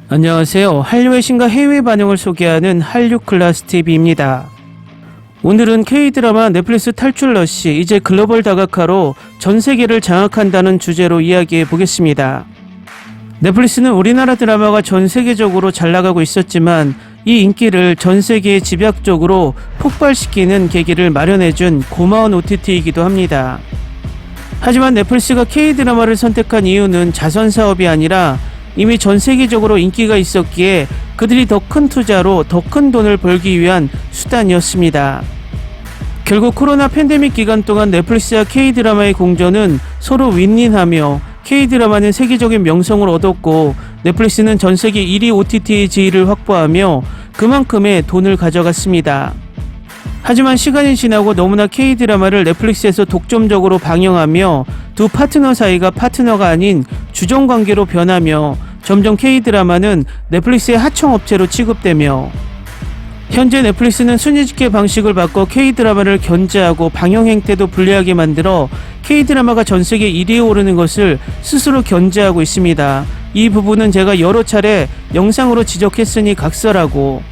안녕하세요. 한류의 신과 해외 반응을 소개하는 한류클라스TV입니다. 오늘은 K드라마 넷플릭스 탈출 러시 이제 글로벌 다각화로 전세계를 장악한다는 주제로 이야기해 보겠습니다. 넷플릭스는 우리나라 드라마가 전세계적으로 잘나가고 있었지만 이 인기를 전세계에 집약적으로 폭발시키는 계기를 마련해준 고마운 OTT이기도 합니다. 하지만 넷플릭스가 K드라마를 선택한 이유는 자선사업이 아니라 이미 전 세계적으로 인기가 있었기에 그들이 더 큰 투자로 더 큰 돈을 벌기 위한 수단이었습니다. 결국 코로나 팬데믹 기간 동안 넷플릭스와 K드라마의 공존은 서로 윈윈하며 K드라마는 세계적인 명성을 얻었고 넷플릭스는 전 세계 1위 OTT의 지위를 확보하며 그만큼의 돈을 가져갔습니다. 하지만 시간이 지나고 너무나 K드라마를 넷플릭스에서 독점적으로 방영하며 두 파트너 사이가 파트너가 아닌 주종관계로 변하며 점점 K드라마는 넷플릭스의 하청업체로 취급되며 현재 넷플릭스는 순위집계 방식을 바꿔 K드라마를 견제하고 방영 행태도 불리하게 만들어 K드라마가 전세계 1위에 오르는 것을 스스로 견제하고 있습니다. 이 부분은 제가 여러 차례 영상으로 지적했으니 각설하고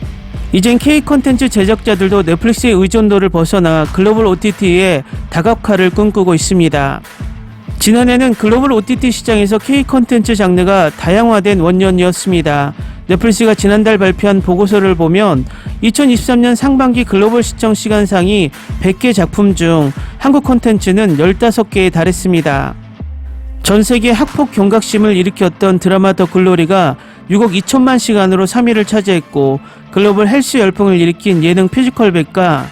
이젠 K-콘텐츠 제작자들도 넷플릭스의 의존도를 벗어나 글로벌 OTT의 다각화를 꿈꾸고 있습니다. 지난해는 글로벌 OTT 시장에서 K-콘텐츠 장르가 다양화된 원년이었습니다. 넷플릭스가 지난달 발표한 보고서를 보면 2023년 상반기 글로벌 시청 시간상이 100개 작품 중 한국 콘텐츠는 15개에 달했습니다. 전세계 학폭 경각심을 일으켰던 드라마 더 글로리가 6억 2천만 시간으로 3위를 차지했고 글로벌 헬스 열풍을 일으킨 예능 뮤지컬백과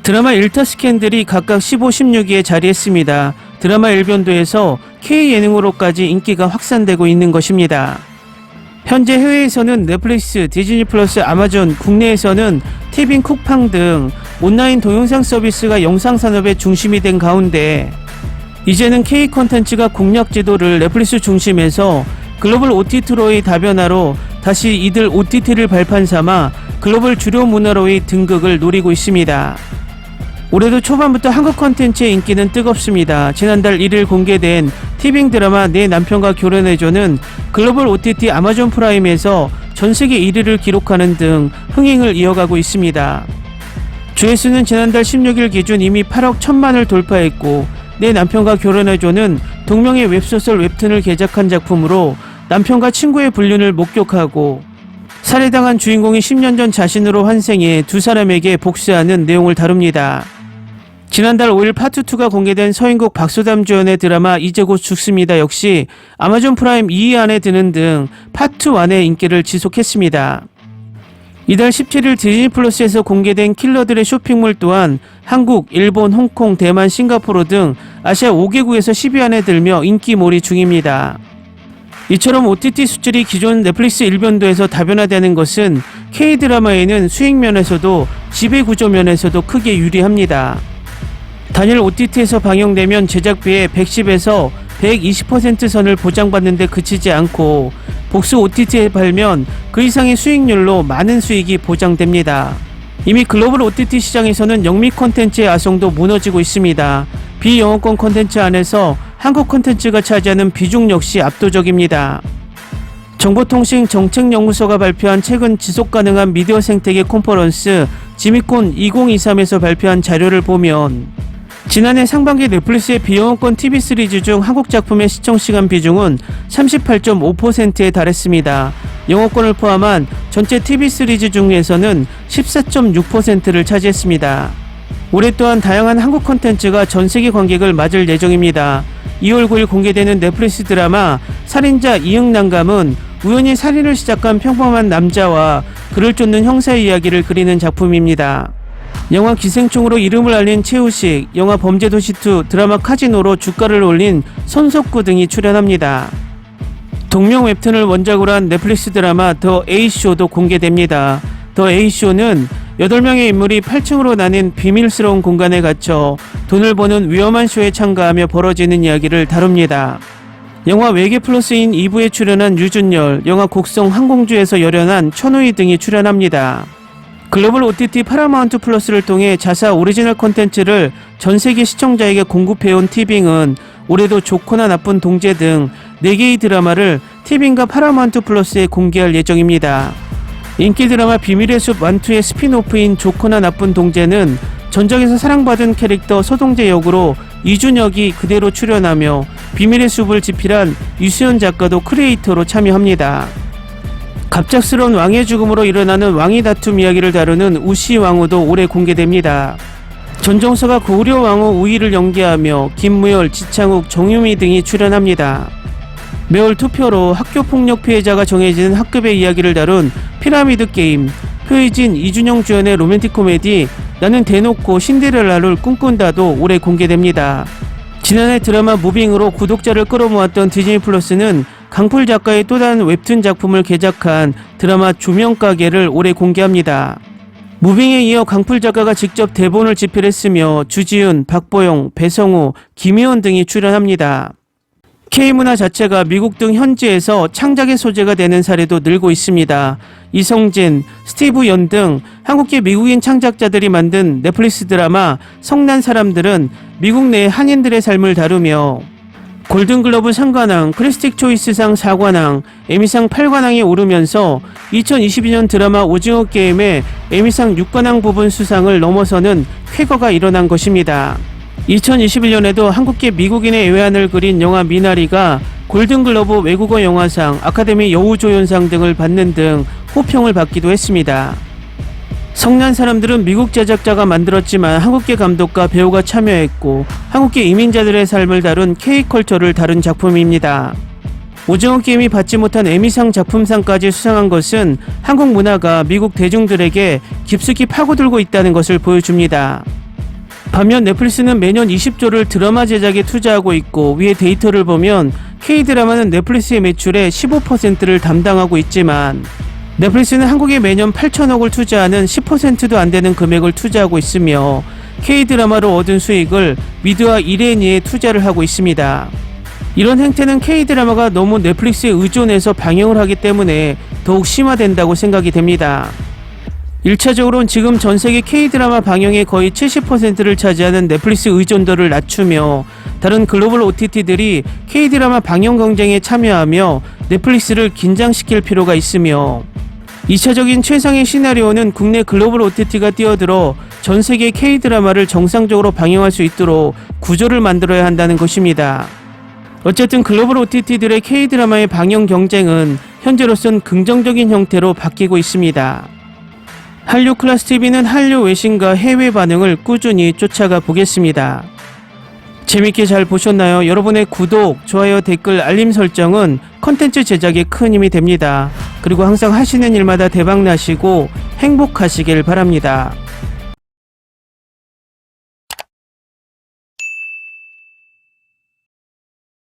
드라마 일터 스캔들이 각각 15, 16위에 자리했습니다. 드라마 일변도에서 K예능으로까지 인기가 확산되고 있는 것입니다. 현재 해외에서는 넷플릭스, 디즈니 플러스, 아마존, 국내에서는 티빙, 쿠팡 등 온라인 동영상 서비스가 영상 산업의 중심이 된 가운데 이제는 K-콘텐츠가 공략 지도를 넷플릭스 중심에서 글로벌 OTT로의 다변화로 다시 이들 OTT를 발판 삼아 글로벌 주요 문화로의 등극을 노리고 있습니다. 올해도 초반부터 한국 콘텐츠의 인기는 뜨겁습니다. 지난달 1일 공개된 티빙 드라마 내 남편과 결혼해줘는 글로벌 OTT 아마존 프라임에서 전세계 1위를 기록하는 등 흥행을 이어가고 있습니다. 조회수는 지난달 16일 기준 이미 8억 1천만을 돌파했고 내 남편과 결혼해줘는 동명의 웹소설 웹툰을 개작한 작품으로 남편과 친구의 불륜을 목격하고 살해당한 주인공이 10년 전 자신으로 환생해 두 사람에게 복수하는 내용을 다룹니다. 지난달 5일 파트 2가 공개된 서인국 박소담 주연의 드라마 이제 곧 죽습니다 역시 아마존 프라임 2위 안에 드는 등 파트 1의 인기를 지속했습니다. 이달 17일 디즈니 플러스에서 공개된 킬러들의 쇼핑몰 또한 한국, 일본, 홍콩, 대만, 싱가포르 등 아시아 5개국에서 10위 안에 들며 인기몰이 중입니다. 이처럼 OTT 수출이 기존 넷플릭스 일변도에서 다변화되는 것은 K드라마에는 수익 면에서도 지배구조 면에서도 크게 유리합니다. 단일 OTT에서 방영되면 제작비의 110에서 120% 선을 보장받는 데 그치지 않고 복수 OTT에 팔면 그 이상의 수익률로 많은 수익이 보장됩니다. 이미 글로벌 OTT 시장에서는 영미 콘텐츠의 아성도 무너지고 있습니다. 비영어권 콘텐츠 안에서 한국 콘텐츠가 차지하는 비중 역시 압도적입니다. 정보통신정책연구소가 발표한 최근 지속가능한 미디어 생태계 컨퍼런스 지미콘 2023에서 발표한 자료를 보면 지난해 상반기 넷플릭스의 비영어권 TV 시리즈 중 한국 작품의 시청시간 비중은 38.5%에 달했습니다. 영어권을 포함한 전체 TV 시리즈 중에서는 14.6%를 차지했습니다. 올해 또한 다양한 한국 콘텐츠가 전세계 관객을 맞을 예정입니다. 2월 9일 공개되는 넷플릭스 드라마 살인자 이응난감은 우연히 살인을 시작한 평범한 남자와 그를 쫓는 형사의 이야기를 그리는 작품입니다. 영화 기생충으로 이름을 알린 최우식, 영화 범죄도시2, 드라마 카지노로 주가를 올린 손석구 등이 출연합니다. 동명 웹툰을 원작으로 한 넷플릭스 드라마 더 A쇼도 공개됩니다. 더 A쇼는 8명의 인물이 8층으로 나뉜 비밀스러운 공간에 갇혀 돈을 버는 위험한 쇼에 참가하며 벌어지는 이야기를 다룹니다. 영화 외계 플러스인 2부에 출연한 유준열, 영화 곡성 항공주에서 열연한 천우희 등이 출연합니다. 글로벌 OTT 파라마운트 플러스를 통해 자사 오리지널 콘텐츠를 전세계 시청자에게 공급해온 티빙은 올해도 좋거나 나쁜 동제 등 4개의 드라마를 TVN과 파라마운트 플러스에 공개할 예정입니다. 인기 드라마 비밀의 숲 1,2의 스피노프인 좋거나 나쁜 동재는 전작에서 사랑받은 캐릭터 서동재 역으로 이준혁이 그대로 출연하며 비밀의 숲을 집필한 유수연 작가도 크리에이터로 참여합니다. 갑작스러운 왕의 죽음으로 일어나는 왕위 다툼 이야기를 다루는 우시왕후도 올해 공개됩니다. 전종서가 고려 왕후 우희를 연기하며 김무열, 지창욱, 정유미 등이 출연합니다. 매월 투표로 학교폭력 피해자가 정해지는 학급의 이야기를 다룬 피라미드 게임, 표의진, 이준영 주연의 로맨틱 코미디 나는 대놓고 신데렐라를 꿈꾼다도 올해 공개됩니다. 지난해 드라마 무빙으로 구독자를 끌어모았던 디즈니 플러스는 강풀 작가의 또 다른 웹툰 작품을 개작한 드라마 조명가게를 올해 공개합니다. 무빙에 이어 강풀 작가가 직접 대본을 집필했으며 주지훈, 박보영, 배성우, 김희원 등이 출연합니다. K문화 자체가 미국 등 현지에서 창작의 소재가 되는 사례도 늘고 있습니다. 이성진, 스티브 연 등 한국계 미국인 창작자들이 만든 넷플릭스 드라마 성난 사람들은 미국 내 한인들의 삶을 다루며 골든글러브 상관왕, 크리스틱 초이스상 4관왕, 에미상 8관왕에 오르면서 2022년 드라마 오징어 게임의 에미상 6관왕 부분 수상을 넘어서는 쾌거가 일어난 것입니다. 2021년에도 한국계 미국인의 애환을 그린 영화 미나리가 골든글러브 외국어 영화상, 아카데미 여우조연상 등을 받는 등 호평을 받기도 했습니다. 성난 사람들은 미국 제작자가 만들었지만 한국계 감독과 배우가 참여했고 한국계 이민자들의 삶을 다룬 K컬처를 다룬 작품입니다. 오징어 게임이 받지 못한 에미상 작품상까지 수상한 것은 한국 문화가 미국 대중들에게 깊숙이 파고들고 있다는 것을 보여줍니다. 반면 넷플릭스는 매년 20조를 드라마 제작에 투자하고 있고 위의 데이터를 보면 K드라마는 넷플릭스의 매출의 15%를 담당하고 있지만 넷플릭스는 한국에 매년 8천억을 투자하는 10%도 안 되는 금액을 투자하고 있으며 K드라마로 얻은 수익을 미드와 이레니에 투자를 하고 있습니다. 이런 행태는 K드라마가 너무 넷플릭스에 의존해서 방영을 하기 때문에 더욱 심화된다고 생각이 됩니다. 1차적으로는 지금 전세계 K드라마 방영의 거의 70%를 차지하는 넷플릭스 의존도를 낮추며 다른 글로벌 OTT들이 K드라마 방영 경쟁에 참여하며 넷플릭스를 긴장시킬 필요가 있으며 2차적인 최상의 시나리오는 국내 글로벌 OTT가 뛰어들어 전세계 K드라마를 정상적으로 방영할 수 있도록 구조를 만들어야 한다는 것입니다. 어쨌든 글로벌 OTT들의 K드라마의 방영 경쟁은 현재로선 긍정적인 형태로 바뀌고 있습니다. 한류 클라스 TV는 한류 외신과 해외 반응을 꾸준히 쫓아가 보겠습니다. 재밌게 잘 보셨나요? 여러분의 구독, 좋아요, 댓글, 알림 설정은 컨텐츠 제작에 큰 힘이 됩니다. 그리고 항상 하시는 일마다 대박 나시고 행복하시길 바랍니다.